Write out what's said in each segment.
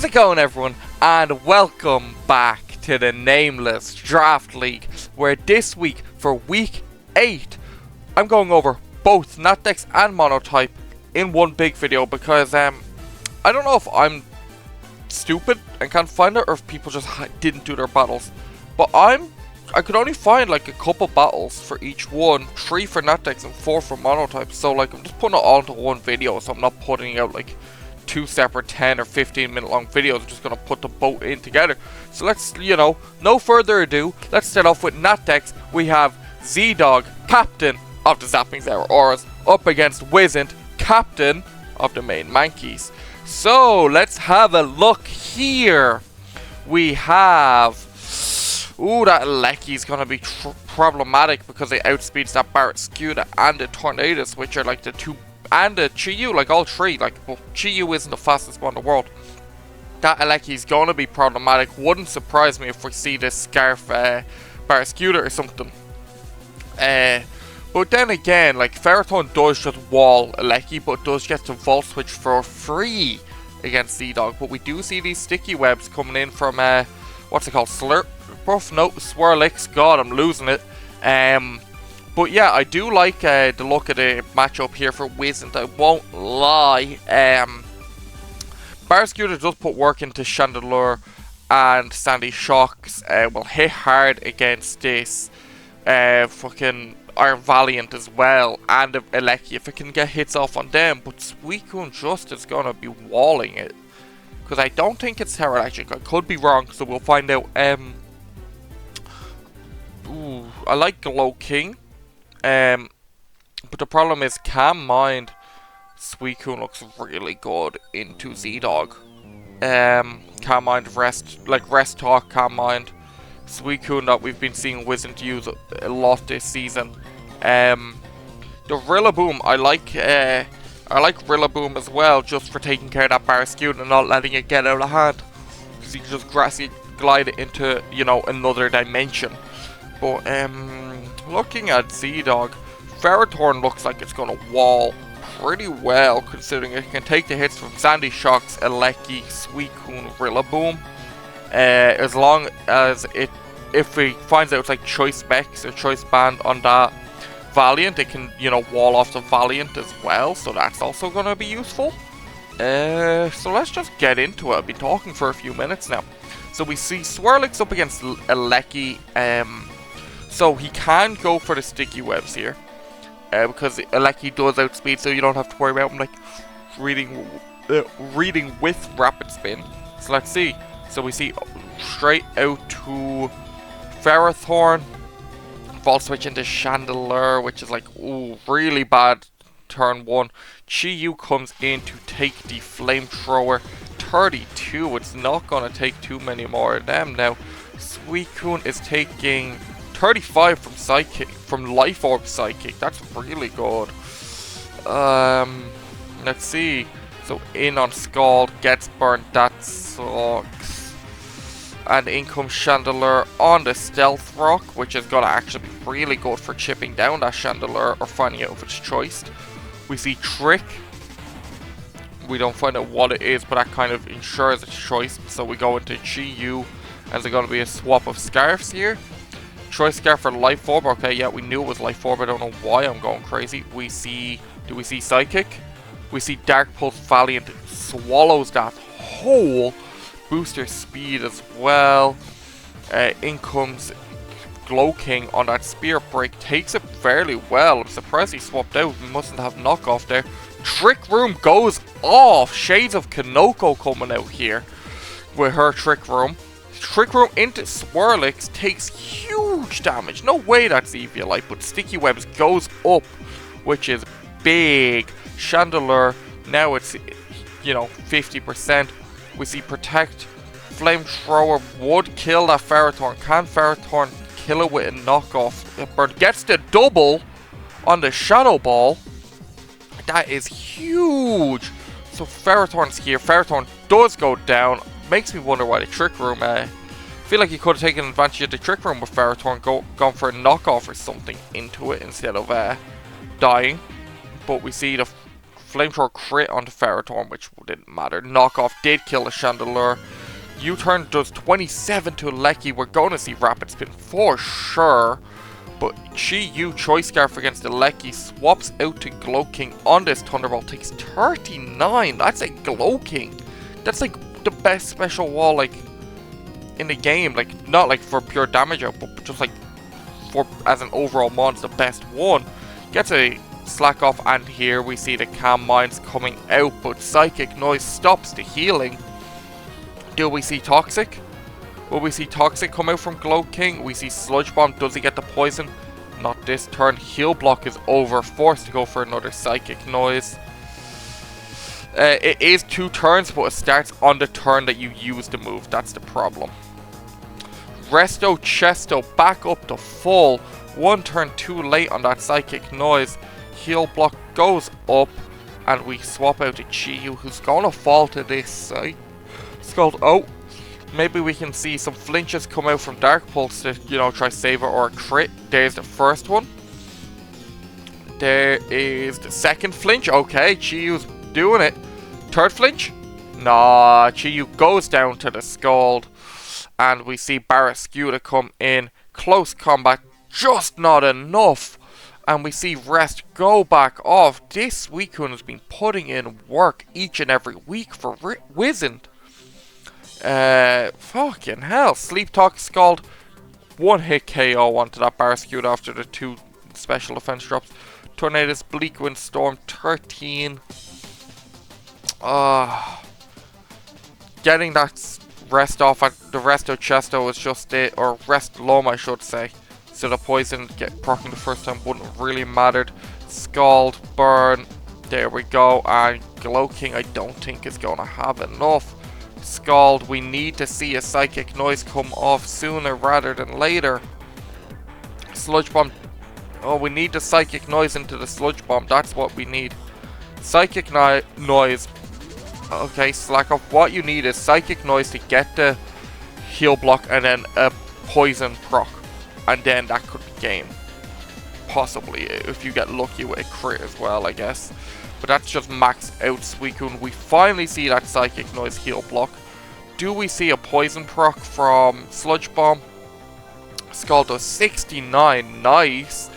How's it going, everyone, and welcome back to the Nameless Draft League, where this week, for week 8, I'm going over both Natdex and Monotype in one big video because I don't know if I'm stupid and can't find it or if people just didn't do their battles, but I could only find like a couple battles for each one, 3 for Natdex and 4 for Monotype, so like I'm just putting it all into one video, so I'm not putting out like 2 separate 10 or 15 minute long videos. I'm just going to put the boat in together. So let's, no further ado, let's start off with Natdex. We have Z-Dog, captain of the Zapping Zero Auras, up against Wizzent, captain of the main Mankeys. So let's have a look here. We have, that Lecky's going to be problematic because it outspeeds that Barret Scooter and the Tornadus, which are like the two, and the Chiyu, like all 3, like, well, Chiyu isn't the fastest one in the world. That Aleki's gonna be problematic. Wouldn't surprise me if we see this Scarf Barret Scooter or something. But then again, like, Ferrothorn does just wall Aleki, but does get to Volt Switch for free against Z-Dog. But we do see these sticky webs coming in from, what's it called? Swirlix. God, I'm losing it. But yeah, I do like the look of the matchup here for Wizzent, I won't lie. Barret Scooter does put work into Chandelure, and Sandy Shocks will hit hard against this fucking Iron Valiant as well, and Aleki if it can get hits off on them. But Suicune just is going to be walling it, because I don't think it's Terra-Electric. I could be wrong, so we'll find out. I like Glow King. But the problem is Calm Mind. Suicune looks really good into Z-Dog. Calm Mind, Rest Talk, Calm Mind. Suicune that we've been seeing Wizzent use a lot this season. The Rillaboom, I like Rillaboom as well, just for taking care of that Barret Scooter and not letting it get out of hand. Because you can just grassy glide it into, another dimension. But looking at Z-Dog, Ferrothorn looks like it's going to wall pretty well, considering it can take the hits from Sandy Shocks, Aleki, Suicune, Rillaboom. As long as if it finds out it's like Choice Specs or Choice Band on that Valiant, it can, wall off the Valiant as well, so that's also going to be useful. So let's just get into it. I've been talking for a few minutes now. So we see Swirlix up against Aleki. So he can go for the sticky webs here, because Aleki does outspeed, so you don't have to worry about him like reading with rapid spin. So let's see. So we see straight out to Ferrothorn, Volt Switch into Chandelure, which is like really bad turn 1. Chiyu comes in to take the Flamethrower. 32. It's not gonna take too many more of them now. Suicune is taking 35 from Psychic, from Life Orb Psychic. That's really good. Let's see. So in on Scald, gets burned. That sucks. And in comes Chandelure on the Stealth Rock, which is gonna actually be really good for chipping down that Chandelure or finding out if it's choiced. We see Trick. We don't find out what it is, but that kind of ensures it's choiced. So we go into Chiyu, and there's gonna be a swap of Scarfs here. Choice Scarf for Life Orb. Okay, yeah, we knew it was Life Orb. I don't know why I'm going crazy. Do we see Psychic? We see Dark Pulse Valiant swallows that whole. Booster speed as well. In comes Glow King on that Spear Break. Takes it fairly well. I'm surprised he swapped out. We mustn't have knockoff there. Trick Room goes off. Shades of Kanoko coming out here with her Trick Room. Trick Room into Swirlix takes huge damage. No way that's Eviolite, but Sticky Webs goes up, which is big. Chandelure, now it's, 50%. We see Protect. Flamethrower would kill that Ferrothorn. Can Ferrothorn kill it with a knockoff? But gets the double on the Shadow Ball. That is huge. So Ferrothorn's here. Ferrothorn does go down. Makes me wonder why the Trick Room. I feel like you could have taken advantage of the Trick Room with Ferrothorn, gone for a knockoff or something into it instead of dying. But we see the Flamethrower crit onto Ferrothorn, which didn't matter. Knockoff did kill the Chandelure. U-turn does 27 to Lecky. We're going to see Rapid Spin for sure. But Chi-Yu Choice Scarf against the Lecky swaps out to Glow King on this Thunderbolt. Takes 39. That's a Glow King. That's like the best special wall like in the game. Like not like for pure damage output, but just like for as an overall mod, the best one. Gets a slack off, and here we see the Calm Minds coming out, but Psychic Noise stops the healing. Do we see Toxic? Will we see Toxic come out from Glow King? We see Sludge Bomb. Does he get the poison? Not this turn. Heal Block is over. Forced to go for another Psychic Noise. It is 2 turns, but it starts on the turn that you use the move. That's the problem. Resto Chesto back up to full. 1 turn too late on that Psychic Noise. Heal Block goes up, and we swap out to Chi-Yu, who's going to fall to this side. Scald. Oh, maybe we can see some flinches come out from Dark Pulse to, you know, try save it or a crit. There's the first one. There is the second flinch. Okay, Chi-Yu's doing it. Third flinch? Nah, Chi-Yu goes down to the Scald. And we see Barrascuda come in. Close combat, just not enough. And we see Rest go back off. This Suicune has been putting in work each and every week for Wizened. Fucking hell. Sleep Talk, Scald. 1 hit KO onto that Barrascuda after the 2 special defense drops. Tornadus, Bleak Wind Storm, 13. Getting that rest off at the Resto Chesto is just it. Or Rest Loam, I should say. So the poison get proccing the first time wouldn't really mattered. Scald, Burn. There we go. And Glow King I don't think is going to have enough. Scald, we need to see a Psychic Noise come off sooner rather than later. Sludge Bomb. Oh, we need the Psychic Noise into the Sludge Bomb. That's what we need. Psychic Noise. Okay, slack off. What you need is Psychic Noise to get the heal block and then a poison proc. And then that could be game. Possibly, if you get lucky with a crit as well, I guess. But that's just maxed out Suicune. We finally see that Psychic Noise heal block. Do we see a poison proc from Sludge Bomb? Scald does 69. Nice.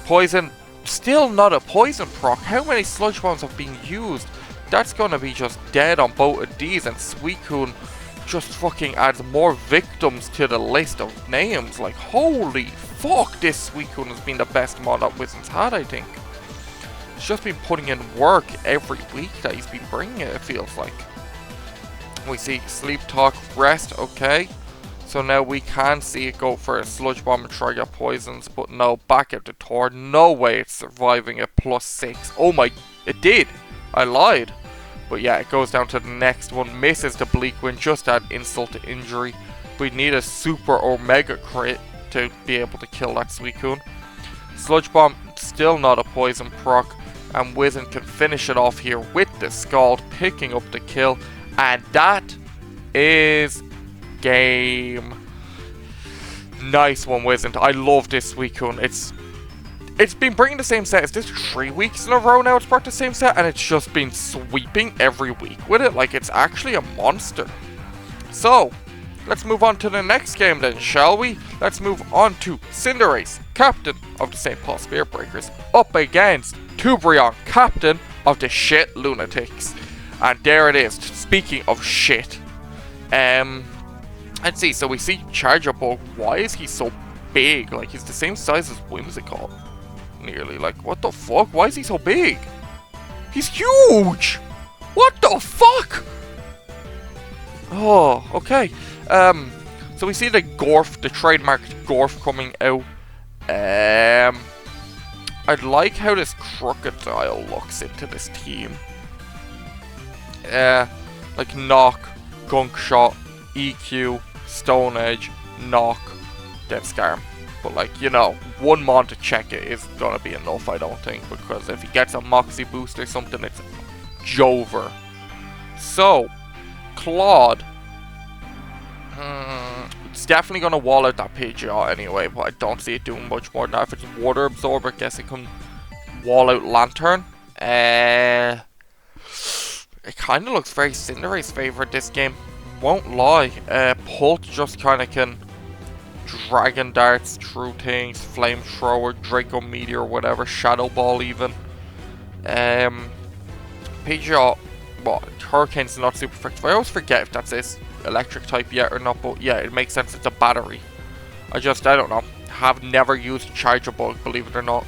Poison. Still not a poison proc. How many Sludge Bombs have been used? That's going to be just dead on both of these. And Suicune just fucking adds more victims to the list of names. Like, holy fuck, this Suicune has been the best mod that Wizened's had, I think. He's just been putting in work every week that he's been bringing it feels like. We see Sleep Talk, Rest, okay. So now we can see it go for a Sludge Bomb and try get poisons, but no, back at the Tor. No way it's surviving a +6. Oh my, it did. I lied. But yeah, it goes down to the next one. Misses the Bleak Wind, just add insult to injury. We need a super or mega crit to be able to kill that Suicune. Sludge Bomb, still not a poison proc. And Wizened can finish it off here with the Scald, picking up the kill. And that is game. Nice one, Wizened. I love this Suicune. It's been bringing the same set. Is this 3 weeks in a row now it's brought the same set? And it's just been sweeping every week with it. Like, it's actually a monster. So, let's move on to the next game then, shall we? Let's move on to Cinderace, captain of the St. Paul Spear Breakers, up against Tubrion, captain of the Shit Lunatics. And there it is. Speaking of shit. Let's see. So we see Charger Bug. Why is he so big? Like, he's the same size as Whimsicott. Nearly. Like, what the fuck? Why is he so big? He's huge! What the fuck? Oh, okay. So we see the Gorf, the trademarked Gorf coming out. I'd like how this Crocodile looks into this team. Like Knock, Gunk Shot, EQ, Stone Edge, Knock, then Scarm. But like, you know, one mod to check it is gonna be enough, I don't think, because if he gets a Moxie boost or something, it's Jover. So, Claude. It's definitely gonna wall out that Pidgeot anyway, but I don't see it doing much more than that. If it's Water Absorber, I guess it can wall out Lantern. it kind of looks very Cinderella's favorite this game. Won't lie. Pult just kind of can dragon darts through things, flamethrower, Draco meteor, whatever, shadow ball even. Pidgeot, well, Hurricane's not super effective. I always forget if that's his electric type yet or not, but yeah, it makes sense. It's a battery. I don't know. Have never used Charger Bug, believe it or not.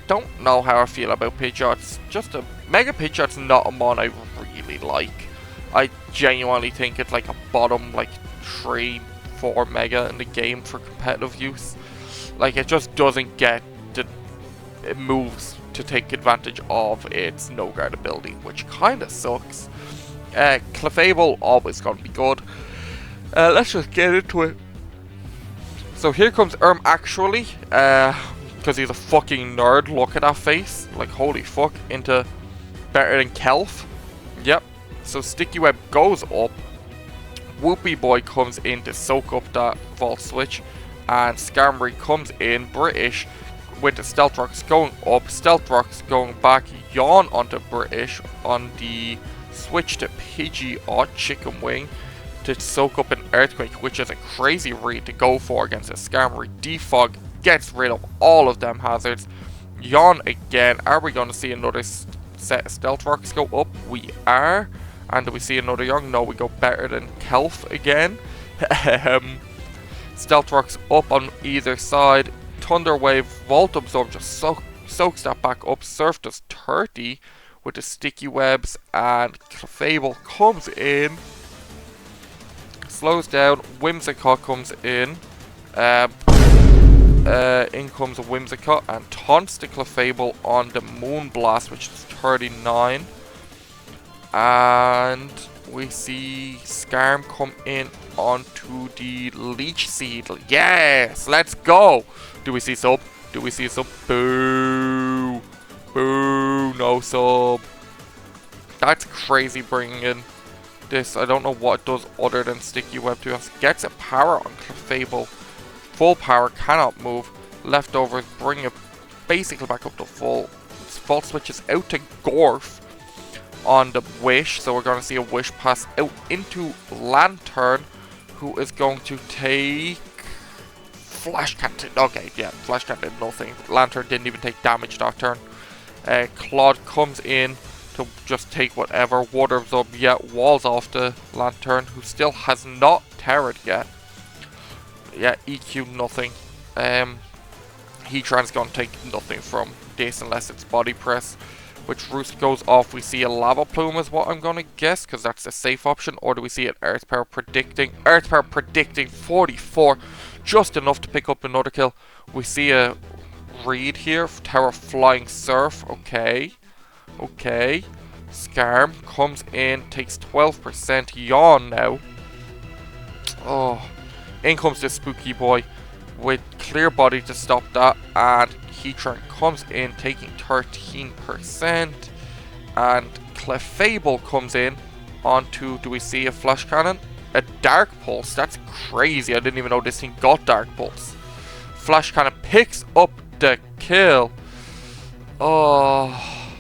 Don't know how I feel about Pidgeot. It's just a Mega Pidgeot's not a mon I really like. I genuinely think it's like a bottom like 3-4 Mega in the game for competitive use. Like it just doesn't get the moves to take advantage of its no guard ability, which kind of sucks. Clefable always gonna be good. Let's just get into it. So here comes actually, because he's a fucking nerd. Look at that face, like holy fuck. Into better than Kelf. Yep. So Sticky Web goes up. Whoopie Boy comes in to soak up that false switch, and Skarmory comes in British with the Stealth Rocks going up, Stealth Rocks going back, Yawn onto British on the switch to Pidgeot Chicken Wing to soak up an Earthquake, which is a crazy read to go for against a Skarmory. Defog gets rid of all of them hazards. Yawn again. Are we going to see another set of Stealth Rocks go up? We are. And do we see another Yawn? No, we go better than Kelf again. Stealth Rocks up on either side. Thunder Wave, Volt Absorb just soaks that back up. Surf does 30 with the Sticky Webs, and Clefable comes in, slows down. Whimsicott comes in. In comes a Whimsicott and taunts the Clefable on the Moonblast, which is 39. And we see Skarm come in onto the Leech Seed. Yes, let's go. Do we see sub? Do we see sub? Boo. Boo, no sub. That's crazy bringing in this. I don't know what it does other than Sticky Web to us. Gets a power on Clefable. Full power, cannot move. Leftovers bring it basically back up to full. Full switches out to Gorf on the Wish. So we're going to see a Wish pass out into Lantern, who is going to take Flash Cannon. Okay, yeah, Flash Cannon did nothing. Lantern didn't even take damage that turn. Claude comes in to just take whatever. Water Absorb, yeah, walls off the Lantern, who still has not terrored yet. Yeah, EQ nothing. Heatran's gonna take nothing from this unless it's Body Press. Which Roost goes off. We see a Lava Plume is what I'm gonna guess, because that's a safe option. Or do we see an Earth Power predicting? Earth Power predicting 44. Just enough to pick up another kill. We see a Reed here. Tower Flying Surf. Okay. Okay. Skarm comes in. Takes 12%. Yawn now. Oh. In comes the Spooky Boy with Clear Body to stop that. And Heatran comes in taking 13%. And Clefable comes in onto, do we see a Flash Cannon? A Dark Pulse. That's crazy. I didn't even know this thing got Dark Pulse. Flash Cannon picks up the kill. Oh.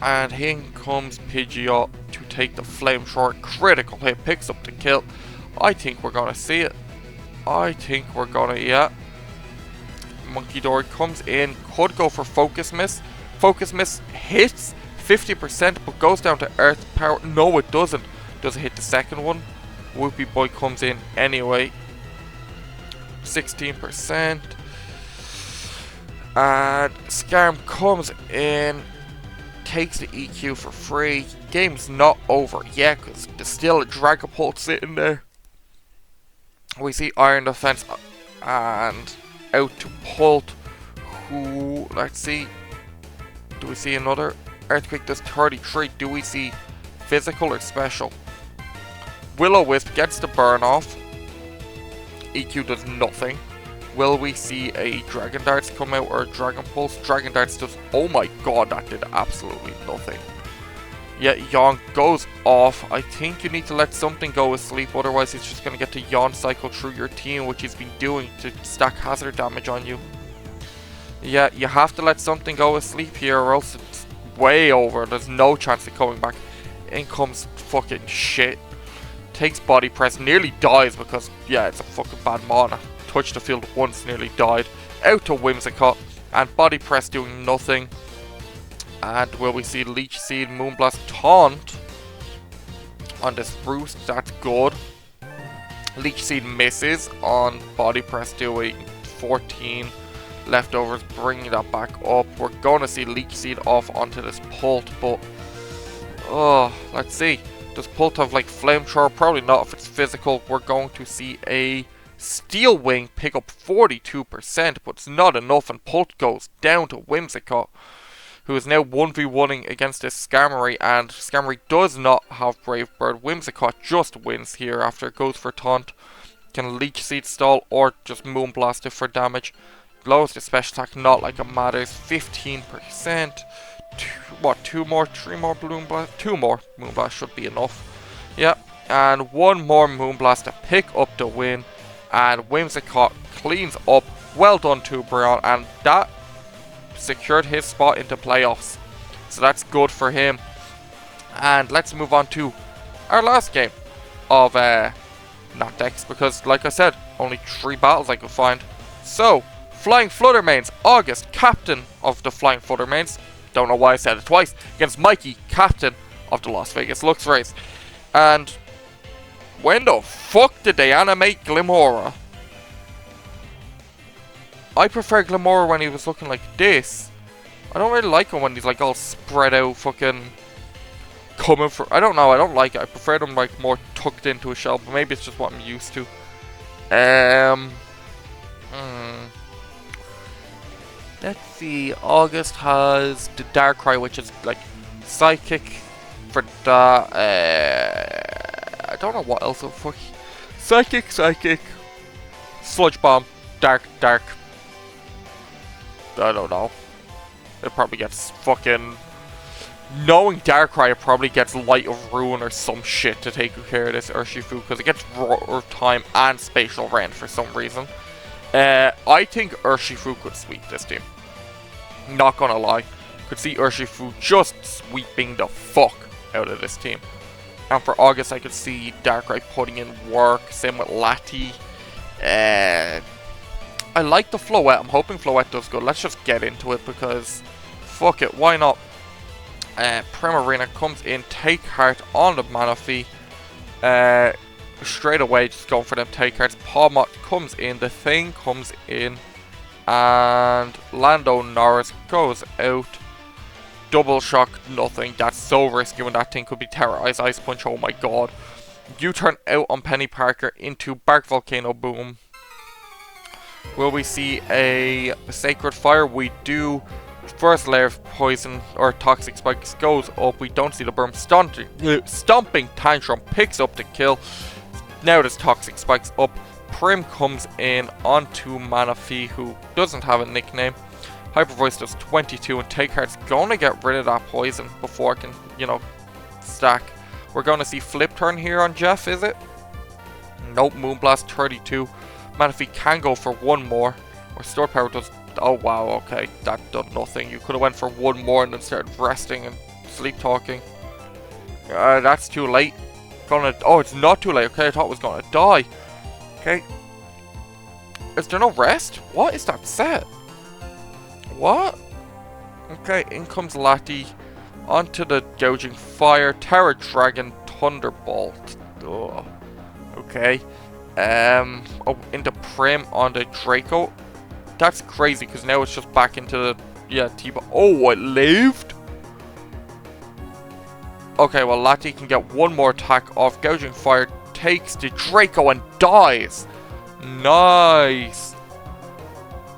And in comes Pidgeot to take the Flamethrower. Critical hit. Picks up the kill. I think we're going to see it. I think we're going to, yeah. Monkey Dory comes in. Could go for Focus Miss. Focus Miss hits 50% but goes down to Earth Power. No, it doesn't. Does it hit the second one? Whoopie Boy comes in anyway. 16%. And Skarm comes in. Takes the EQ for free. Game's not over yet because there's still a Dragapult sitting there. We see Iron Defense and out to Pult, who, let's see, do we see another? Earthquake does 33. Do we see physical or special? Will-O-Wisp gets the burn off. EQ does nothing. Will we see a Dragon Darts come out or a Dragon Pulse? Dragon Darts does, oh my god, that did absolutely nothing. Yeah, Yawn goes off. I think you need to let something go with sleep, otherwise it's just going to get to Yawn cycle through your team, which he's been doing to stack hazard damage on you. Yeah, you have to let something go with sleep here, or else it's way over. There's no chance of coming back. In comes fucking shit. Takes body press, nearly dies because, yeah, it's a fucking bad mana. Touched the field once, nearly died. Out to Whimsicott, and body press doing nothing. And will we see Leech Seed, Moonblast, Taunt on this Roost? That's good. Leech Seed misses on body press, doing 14 leftovers, bringing that back up. We're going to see Leech Seed off onto this Pult, but oh, let's see. Does Pult have like Flamethrower? Probably not if it's physical. We're going to see a Steel Wing pick up 42%, but it's not enough, and Pult goes down to Whimsicott, who is now 1v1ing against this Skarmory, and Skarmory does not have Brave Bird. Whimsicott just wins here after it goes for Taunt. Can Leech Seed stall or just Moonblast it for damage. Lowers the special attack, not like it matters. 15%. Two more? 3 more Moonblast? 2 more Moonblast should be enough. Yeah, and 1 more Moonblast to pick up the win. And Whimsicott cleans up. Well done to Brian, and that secured his spot into playoffs. So that's good for him. And let's move on to our last game of not decks, because like I said, only 3 battles I could find. So, Flying Fluttermanes, August, captain of the Flying Fluttermanes. Don't know why I said it twice. Against Mikey, captain of the Las Vegas Lux Race. And when the fuck did they animate Glimmora? I prefer Glimmora when he was looking like this. I don't really like him when he's like all spread out, fucking coming for. I don't know, I don't like it. I prefer them like more tucked into a shell, but maybe it's just what I'm used to. Let's see. August has the Darkrai, which is like Psychic for that. I don't know what else. Fuck. Psychic, Sludge Bomb, Dark. I don't know. It probably gets fucking. Knowing Darkrai, it probably gets Light of Ruin or some shit to take care of this Urshifu, because it gets Roar Time and Spatial Rend for some reason. I think Urshifu could sweep this team. Not gonna lie. Could see Urshifu just sweeping the fuck out of this team. And for August, I could see Darkrai putting in work. Same with Lati. I like the Floette. I'm hoping Floette does good. Let's just get into it because fuck it, why not? Primarina comes in, Take Heart on the Manaphy. Straight away, just going for them Take Hearts. Pawmot comes in, the Thing comes in, and Lando Norris goes out. Double Shock, nothing. That's so risky when that thing could be terrorized. Ice Punch, oh my god. U-turn out on Penny Parker into Bark Volcano Boom. Will we see a Sacred Fire? We do. First layer of poison or toxic spikes goes up. We don't see the burn. Stomping Tantrum picks up the kill. Now there's toxic spikes up. Prim comes in onto Manaphy, who doesn't have a nickname. Hyper Voice does 22, and Take Heart's gonna get rid of that poison before it can, you know, stack. We're gonna see Flip Turn here on Jeff, is it? Nope, Moonblast 32. Manaphy can go for 1 more. Or Stored Power does. Oh wow, okay, that done nothing. You could have went for 1 more and then started resting and sleep talking. That's too late. Oh, it's not too late. Okay, I thought it was gonna die. Okay. Is there no rest? What is that set? What? Okay, in comes Lati. Onto the Gouging Fire. Terror Dragon. Thunderbolt. Ugh. Okay. Oh, into Prim on the Draco. That's crazy because now it's just back into the. Yeah, T-Ball. Oh, it lived? Okay, well, Lati can get 1 more attack off. Gouging Fire takes the Draco and dies. Nice.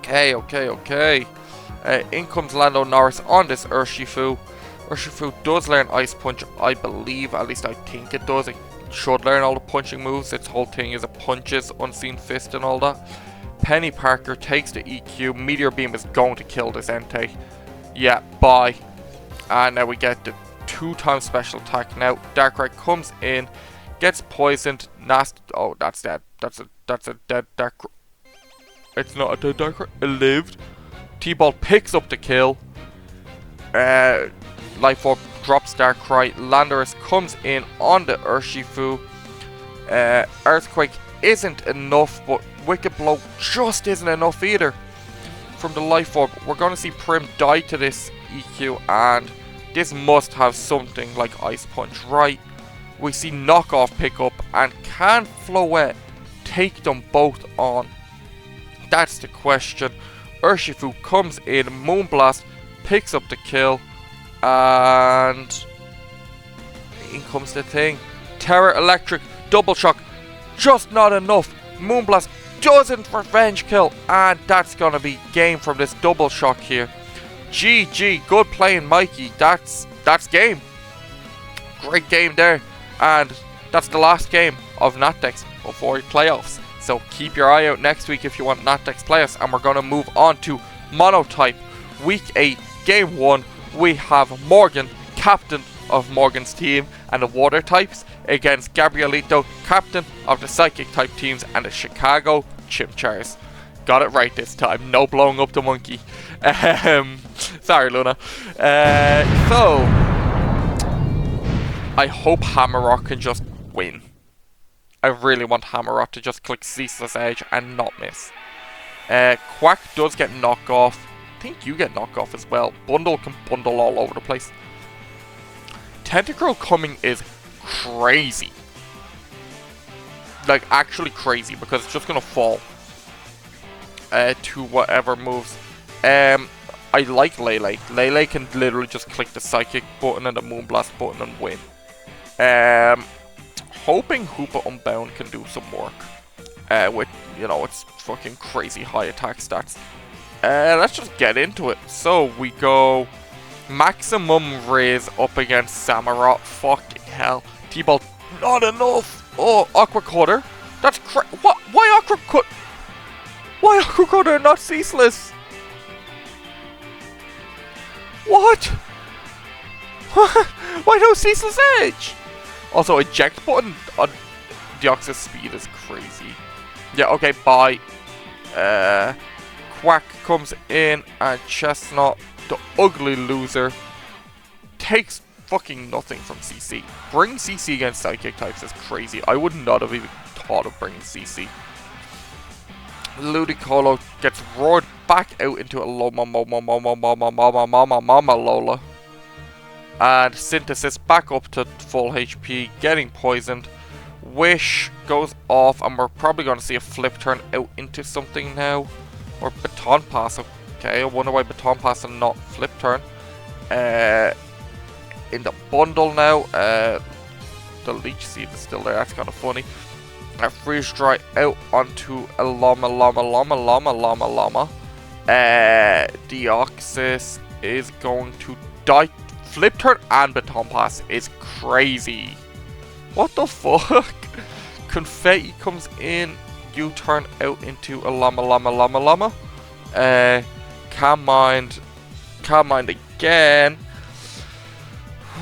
Okay. In comes Lando Norris on this Urshifu. Urshifu does learn Ice Punch, I believe. At least I think it does. It should learn all the punching moves. Its whole thing is it punches, Unseen Fist and all that. Penny Parker takes the EQ. Meteor Beam is going to kill this Entei. Yeah, bye. And now we get the 2-time special attack. Now Darkrai comes in, gets poisoned. Oh, that's dead. That's a dead Darkrai. It's not a dead Darkrai. It lived. T-Ball picks up the kill. Life Orb drops Darkrai. Landorus comes in on the Urshifu. Earthquake isn't enough, but Wicked Blow just isn't enough either. From the Life Orb, we're going to see Prim die to this EQ, and this must have something like Ice Punch, right? We see Knockoff pick up, and can Floette take them both on? That's the question. Urshifu comes in, Moonblast picks up the kill, and in comes the thing. Terra Electric, Double Shock, just not enough. Moonblast doesn't revenge kill, and that's gonna be game from this Double Shock here. GG, good playing Mikey, that's game. Great game there, and that's the last game of Natdex before playoffs. So keep your eye out next week if you want Natdex players, and we're gonna move on to Monotype. Week 8, Game 1, we have Morgan, captain of Morgan's team and the Water types, against Gabrielito, captain of the Psychic type teams and the Chicago Chimchars. Got it right this time, no blowing up the monkey. Sorry, Luna. So, I hope Hammerrock can just win. I really want Hammerrock to just click Ceaseless Edge and not miss. Quack does get knocked off. I think you get knocked off as well. Bundle can bundle all over the place. Tentacruel coming is crazy. Like, actually crazy, because it's just going to fall to whatever moves. I like Lele. Lele can literally just click the Psychic button and the Moonblast button and win. Hoping Hoopa Unbound can do some work. With, you know, its fucking crazy high attack stats. Let's just get into it. So, we go Maximum Raise up against Samurott. Fucking hell. T-Ball, not enough. Oh, Aqua Cutter. That's what? Why Aqua Cutter? Why Aqua Cutter not Ceaseless? What? Why no Ceaseless Edge? Also, eject button on Deoxys speed is crazy. Yeah, okay, bye. Quack comes in, and Chestnut, the ugly loser, takes fucking nothing from CC. Bring CC against Psychic types is crazy. I would not have even thought of bringing CC. Ludicolo gets roared back out into a Loma Lola. And Synthesis back up to full HP, getting poisoned. Wish goes off, and we're probably going to see a flip turn out into something now. Or Baton Pass, okay. I wonder why Baton Pass and not flip turn. In the bundle now, the Leech Seed is still there, that's kind of funny. Freeze Dry out onto a Llama. Deoxys is going to die. Flip turn and Baton Pass is crazy. What the fuck? Confetti comes in. U-turn out into a Llama. Calm Mind again.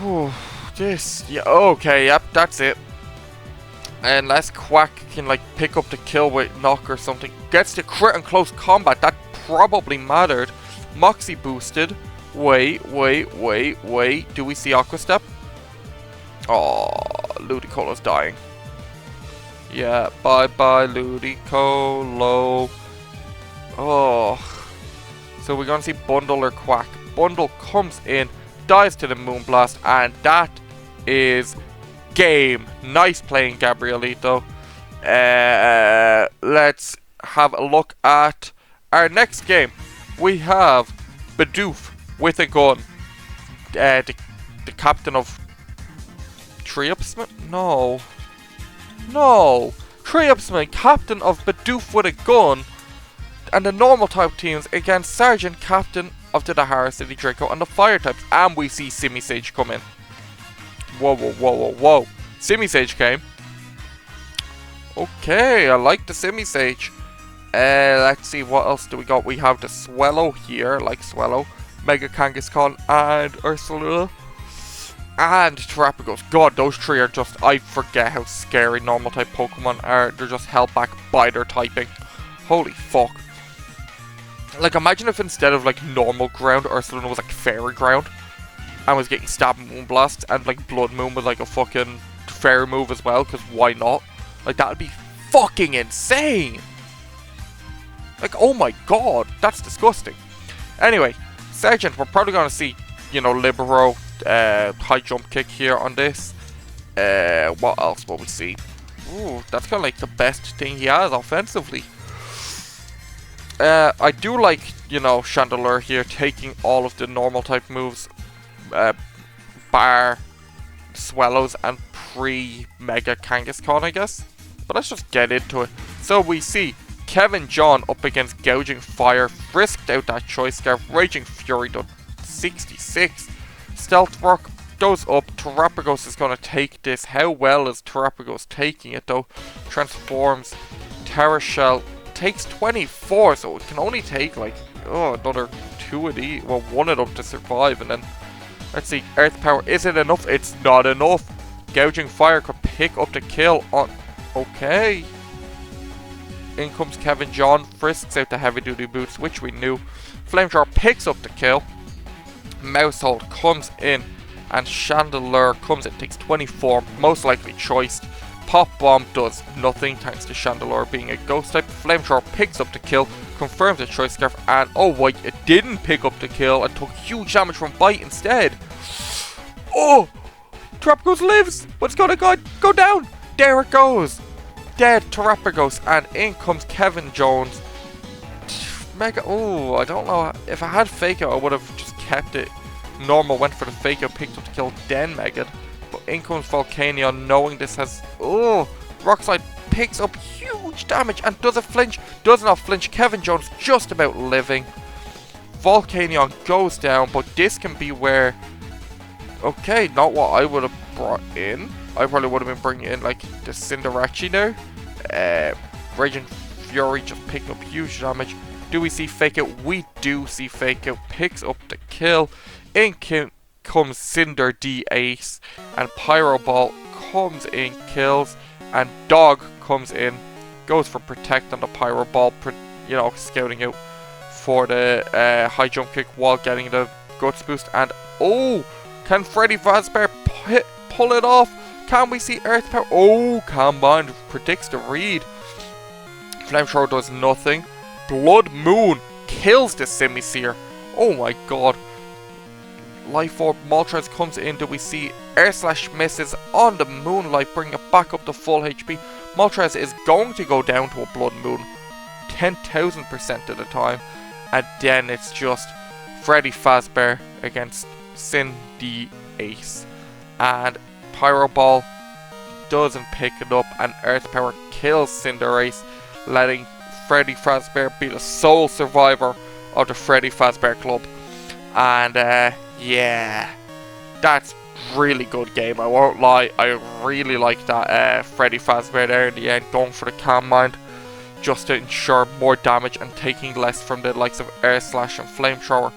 Whew, this, yeah, okay, yep, that's it. Unless Quack can like pick up the kill with Knock or something. Gets the crit in close combat, that probably mattered. Moxie boosted. Wait. Do we see Aqua Step? Oh, Ludicolo's dying. Yeah, bye Ludicolo. Oh. So we're gonna see Bundle or Quack. Bundle comes in, dies to the Moonblast, and that is game. Nice playing, Gabrielito. Let's have a look at our next game. We have Bidoof with a gun. The captain of Triopsman? No. Triopsman, captain of Bidoof with a gun. And the normal type teams against Sergeant, captain of the Dahara City Draco, and the fire types. And we see Simisage come in. Whoa. Simisage came. Okay, I like the Simisage. Let's see, what else do we got? We have the Swellow here, like Swellow, Mega Kangaskhan, and Ursaluna. And Terrapagos. God, those three are just, I forget how scary normal type Pokemon are. They're just held back by their typing. Holy fuck. Like, imagine if instead of like normal ground, Ursaluna was like fairy ground. and was getting stabbed Moonblast, and like Blood Moon was like a fucking fair move as well, because why not? Like, that would be fucking insane! Like, oh my god, that's disgusting. Anyway, Sergeant, we're probably going to see, you know, Libero, high jump kick here on this. What else will we see? Ooh, that's kind of like the best thing he has offensively. I do like, you know, Chandelure here taking all of the normal type moves, bar Swellows and pre-Mega Kangaskhan, I guess. But let's just get into it. So we see Kevin John up against Gouging Fire, frisked out that Choice Scarf, Raging Fury done 66. Stealth Rock goes up, Terrapagos is going to take this. How well is Terrapagos taking it though? Transforms, Terra Shell, takes 24, so it can only take like, another 2 of these, well, 1 of them to survive, and then, let's see, Earth Power, is it enough? It's not enough. Gouging Fire could pick up the kill on, okay. In comes Kevin John, frisks out the heavy duty boots, which we knew. Flamethrower picks up the kill. Mousehold comes in, and Chandelure comes in, takes 24, most likely choiced. Pop Bomb does nothing thanks to Chandelure being a ghost type. Flamethrower picks up the kill, confirms the Choice Scarf, and oh wait, it didn't pick up the kill and took huge damage from Bite instead. Oh! Terrapagos lives! What's gonna go down? There it goes! Dead Terrapagos, and in comes Kevin Jones. Mega, oh, I don't know. If I had Fake Out, I would have just kept it. Normal went for the Fake Out, picked up the kill, then Mega. But in comes Volcanion, knowing this has, Rock Slide picks up huge damage and does it flinch? Does not flinch. Kevin Jones just about living. Volcanion goes down, but this can be where, okay, not what I would have brought in. I probably would have been bringing in like the Cinderace now. Raging Fury just picking up huge damage. Do we see Fake Out? We do see Fake Out. Picks up the kill. In comes Cinder D Ace, and Pyro Ball comes in, kills, and Dog comes in, goes for Protect on the Pyro Ball, you know, scouting out for the high jump kick while getting the Guts boost. And oh, can Freddy Fazbear pull it off? Can we see Earth Power? Oh, Combine predicts the read. Flamethrower does nothing. Blood Moon kills the Simisear. Oh my god. Life Orb Moltres comes in. Do we see Air Slash misses on the Moonlight, bring it back up to full HP. Moltres is going to go down to a Blood Moon 10,000% of the time. And then it's just Freddy Fazbear against Cindy Ace. And Pyro Ball doesn't pick it up, and Earth Power kills Cinderace, letting Freddy Fazbear be the sole survivor of the Freddy Fazbear Club. And yeah, that's really good game, I won't lie. I really like that Freddy Fazbear there in the end, going for the Calm Mind just to ensure more damage and taking less from the likes of Air Slash and Flamethrower.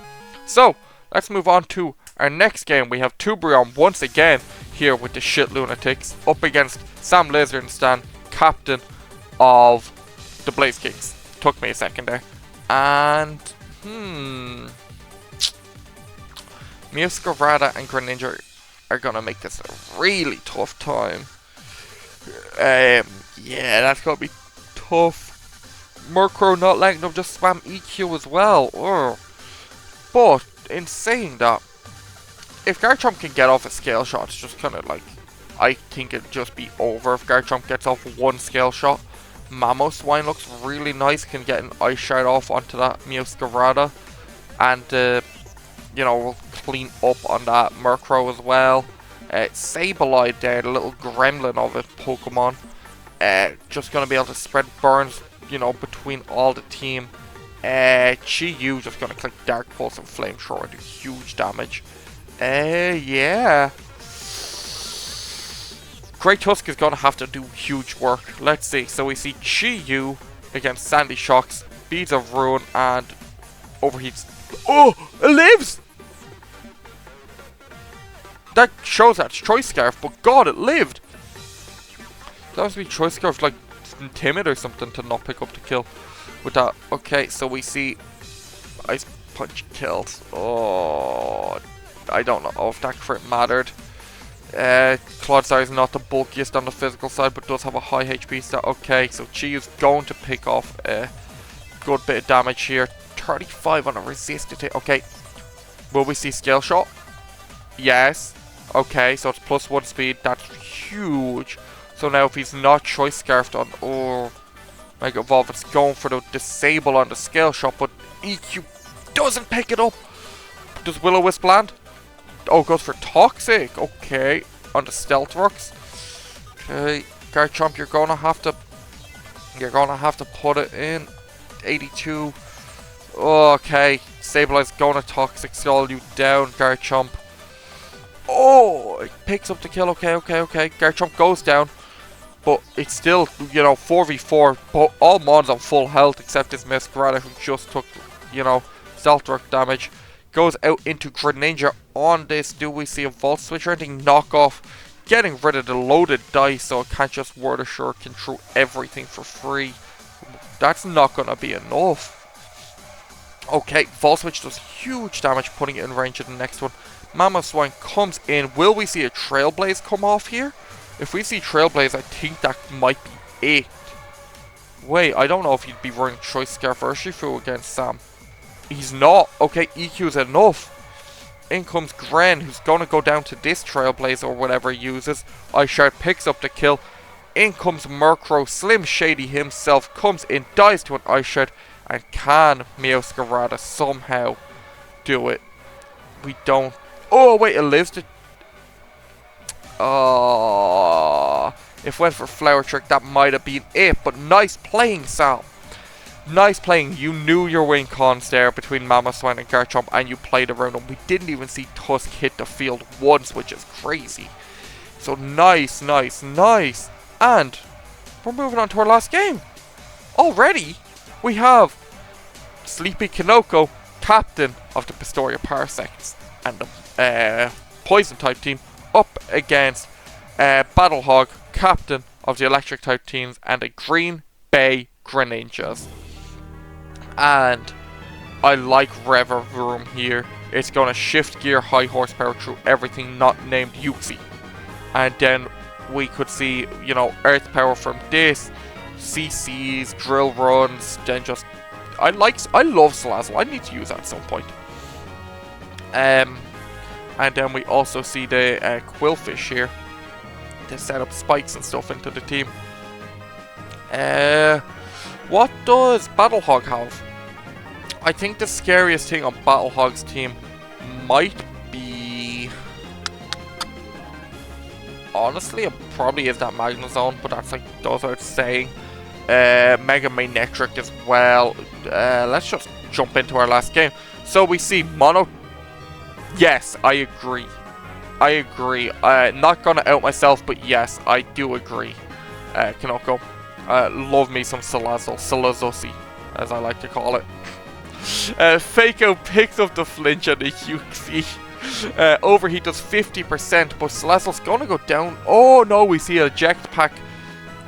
So let's move on to our next game. We have Tubrion once again here with the Shit Lunatics up against Sam Lizardstan, captain of the Blaze Kings. Took me a second there. And Muscarada and Greninja are gonna make this a really tough time. Yeah, that's gonna be tough. Murkrow not letting them just spam EQ as well. Ugh. But in saying that, if Garchomp can get off a Scale Shot, it's just kind of like, I think it'd just be over if Garchomp gets off one Scale Shot. Mamoswine looks really nice, can get an Ice Shard off onto that Muscarada, and you know, we'll clean up on that Murkrow as well. Sableye there, the little gremlin of it Pokemon, just gonna be able to spread burns, you know, between all the team. Chi-Yu just gonna click Dark Pulse and Flamethrower and do huge damage. Yeah. Great Tusk is gonna have to do huge work. Let's see. So we see Chi-Yu against Sandy Shocks, Beads of Ruin, and overheats. Oh, it lives! That shows that's Choice Scarf, but god, it lived! That must be Choice Scarf, like, timid or something to not pick up the kill with that. Okay, so we see Ice Punch kills. Oh, I don't know if that crit mattered. Clodsire is not the bulkiest on the physical side, but does have a high HP stat. Okay, so Chi is going to pick off a good bit of damage here. 35 on a resisted hit. Okay, will we see Scale Shot? Yes. Okay, so it's +1 speed. That's huge. So now if he's not Choice Scarfed on Mega Evolve, it's going for the Disable on the Scale Shot, but EQ doesn't pick it up. Does Will-O-Wisp land? Oh, goes for Toxic. Okay, on the Stealth Rocks. Okay, Garchomp, you're gonna have to put it in. 82. Okay, Stabilize, going to Toxic, stall you down, Garchomp. Oh, it picks up the kill. Okay. Garchomp goes down, but it's still, 4v4. But all Mons on full health except this Mesquerada who just took, Stealth Rock damage. Goes out into Greninja on this. Do we see a Volt Switch or anything? Knockoff. Getting rid of the loaded dice so it can't just Word Assure control everything for free. That's not going to be enough. Okay, Volt Switch does huge damage, putting it in range of the next one. Mamoswine comes in. Will we see a Trailblaze come off here? If we see Trailblaze, I think that might be it. Wait, I don't know if he'd be running Choice Scarf or Urshifu against Sam. He's not. Okay, EQ's enough. In comes Gren, who's going to go down to this Trailblaze or whatever he uses. Ice Shard picks up the kill. In comes Murkrow. Slim Shady himself comes in, dies to an Ice Shard. And can Meowscarada somehow do it? We don't. Oh, wait, it lives to... Oh, if went for Flower Trick, that might have been it. But nice playing, Sam. Nice playing. You knew your win cons there between Mamoswine and Garchomp, and you played around them. We didn't even see Tusk hit the field once, which is crazy. So nice. And we're moving on to our last game. Already, we have Sleepy Kinoko, captain of the Pastoria Parasects, and the Poison type team, up against Battlehog, captain of the Electric type teams, and the Green Bay Greninjas. And I like Revavroom here. It's going to shift gear high horsepower through everything not named Uxie. And then we could see, Earth Power from this, CCs, Drill Runs, then just... I love Salazzle. I need to use that at some point. And then we also see the Quillfish here to set up spikes and stuff into the team. What does Battlehog have? I think the scariest thing on Battlehog's team might be... Honestly, it probably is that Magnezone, but that's goes without saying. Mega Manectric as well. Let's just jump into our last game. So we see Mono... Yes, I agree. Not gonna out myself, but yes, I do agree. Kinoko. Love me some Salazzle, as I like to call it. Fako picks up the flinch on the Uxie. Overheat does 50%, but Salazzle's gonna go down. Oh no, we see a eject pack.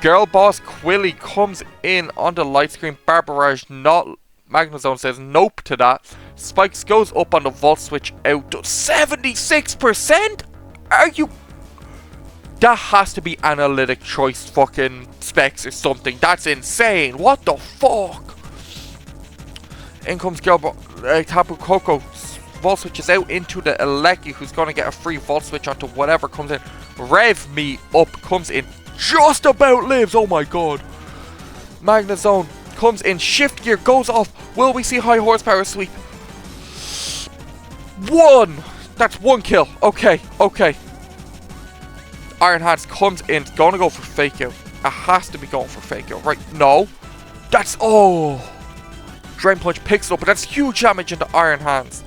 Girl Boss Quilly comes in on the light screen. Barbarage, not Magnezone, says nope to that. Spikes goes up on the Volt Switch out to 76%? Are you... That has to be analytic choice fucking specs or something. That's insane. What the fuck? In comes Tapu Koko. Volt Switch is out into the Eleki, who's going to get a free Volt Switch onto whatever comes in. Rev Me Up comes in. Just about lives. Oh my god. Magnezone comes in. Shift Gear goes off. Will we see high horsepower sweep? One. That's one kill. Okay. Iron Hands comes in. It's going to go for Fake Out. It has to be going for Fake Out, right? No. That's... Oh. Drain Punch picks it up, but that's huge damage into Iron Hands.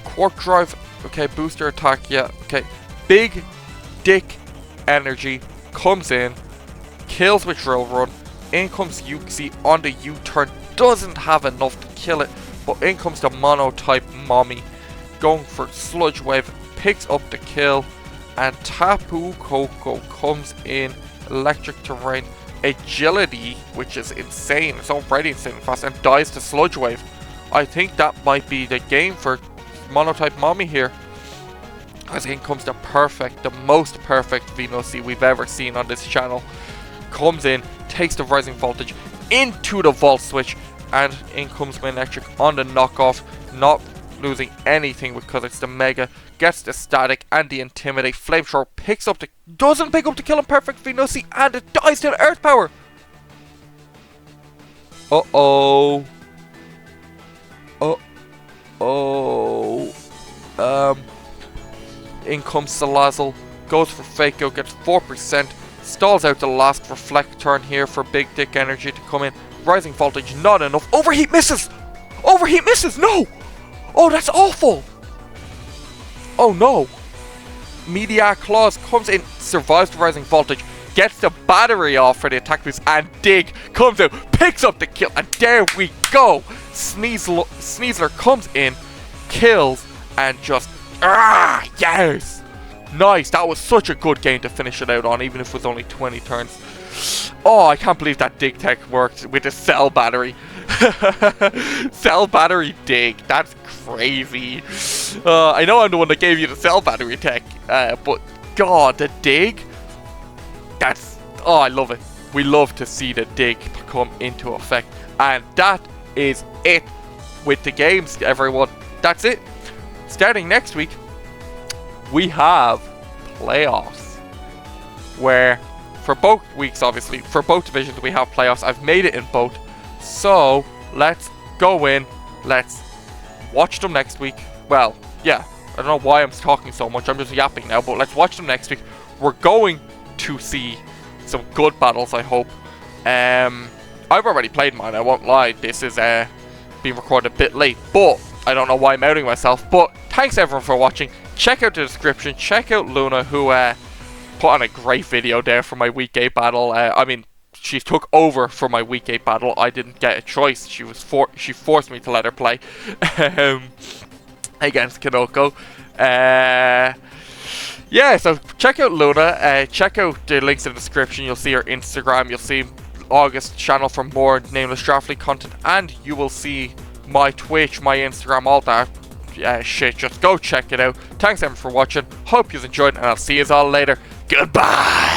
Quark Drive. Okay, booster attack. Yeah, okay. Big Dick Energy comes in. Kills with Drill Run. In comes Uxie on the U-turn. Doesn't have enough to kill it, but in comes the Mono-type Mommy. Going for Sludge Wave. Picks up the kill. And Tapu Koko comes in. Electric Terrain. Agility, which is insane. It's already insane fast, and dies to Sludge Wave. I think that might be the game for Monotype Mommy here. As in comes the most perfect Venusi we've ever seen on this channel. Comes in, takes the Rising Voltage into the Volt Switch, and in comes my Electric on the knockoff, not losing anything because it's the Mega, gets the Static and the Intimidate. Flamethrower doesn't pick up the Kill Him Perfect Venusi, and it dies to the Earth Power. Uh-oh. In comes Salazzle, goes for Fake Out, gets 4%, stalls out the last Reflect turn here for Big Dick Energy to come in. Rising Voltage, not enough. Overheat misses! Overheat misses! No! Oh, that's awful! Oh no! Media Claws comes in, survives the Rising Voltage, gets the battery off for the attack boost, and Dig comes out, picks up the kill, and there we go! Sneasler comes in, kills, and just yes! Nice, that was such a good game to finish it out on, even if it was only 20 turns. Oh, I can't believe that Dig Tech worked with the Cell Battery. Cell Battery Dig, that's crazy. I know I'm the one that gave you the Cell Battery tech, but God, the Dig, oh, I love it. We love to see the Dig come into effect. And that is it with the games, everyone. That's it. Starting next week, we have playoffs, where for both weeks, obviously, for both divisions, we have playoffs. I've made it in both. So let's go in. Let's watch them next week. Well, yeah, I don't know why I'm talking so much. I'm just yapping now, but let's watch them next week. We're going to see some good battles, I hope. I've already played mine, I won't lie. This is being recorded a bit late, but I don't know why I'm outing myself. But thanks everyone for watching. Check out the description. Check out Luna, who put on a great video there for my Week 8 battle. I mean, she took over for my Week 8 battle. I didn't get a choice. She forced me to let her play against Kanoko. Yeah, so check out Luna. Check out the links in the description. You'll see her Instagram. You'll see August's channel for more Nameless Draft League content, and you will see my Twitch, my Instagram, all that shit. Just go check it out. Thanks everyone for watching. Hope you enjoyed, and I'll see you all later. Goodbye.